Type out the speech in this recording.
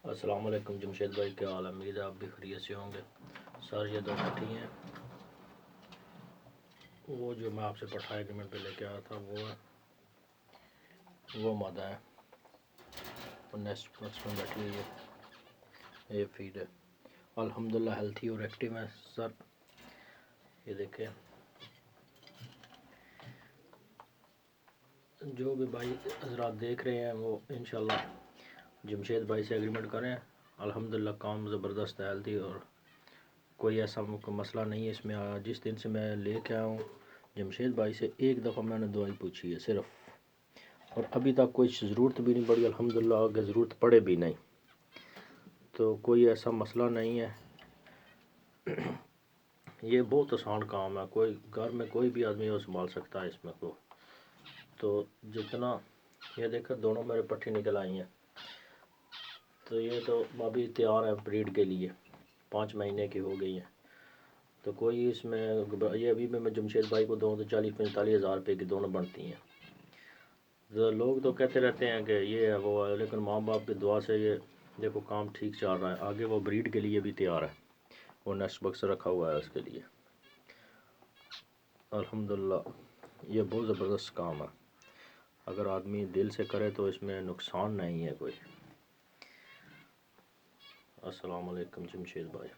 السلام علیکم جمشید بھائی، کیا حال ہے؟ امید ہے آپ بھی خیریت سے ہوں گے۔ سر یہ دو پٹھی ہیں، وہ جو میں آپ سے پٹھا ایگریمنٹ پہ لے کے آیا تھا وہ مادہ ہے، وہ نیکسٹ باکس میں بیٹھی ہوئی ہے، یہ فیڈ ہے۔ الحمدللہ ہیلتھی اور ایکٹیو ہے سر۔ یہ دیکھیں، جو بھی بھائی حضرات دیکھ رہے ہیں وہ انشاءاللہ جمشید بھائی سے ایگریمنٹ کریں۔ الحمدللہ کام زبردست ہے، ہیلتھی، اور کوئی ایسا مسئلہ نہیں ہے اس میں۔ جس دن سے میں لے کے آیا ہوں جمشید بھائی سے، ایک دفعہ میں نے دوائی پوچھی ہے صرف، اور ابھی تک کوئی ضرورت بھی نہیں پڑی، الحمدللہ آگے ضرورت پڑے بھی نہیں، تو کوئی ایسا مسئلہ نہیں ہے۔ یہ بہت آسان کام ہے، کوئی گھر میں کوئی بھی آدمی وہ سنبھال سکتا ہے اس میں کو۔ تو جتنا یہ دیکھا دونوں میرے پٹھی نکل آئی ہیں، تو یہ تو ابھی تیار ہے بریڈ کے لیے، 5 مہینے کی ہو گئی ہیں۔ تو کوئی اس میں یہ ابھی میں جمشید بھائی کو دوں تو 40-45 ہزار روپے کی دونوں بنتی ہیں۔ لوگ تو کہتے رہتے ہیں کہ یہ ہے وہ ہے، لیکن ماں باپ کی دعا سے یہ دیکھو کام ٹھیک چل رہا ہے۔ آگے وہ بریڈ کے لیے بھی تیار ہے، وہ نیکسٹ باکس رکھا ہوا ہے اس کے لیے۔ الحمدللہ یہ بہت زبردست کام ہے، اگر آدمی دل سے کرے تو اس میں نقصان نہیں ہے کوئی۔ السلام علیکم جمشید بھائی۔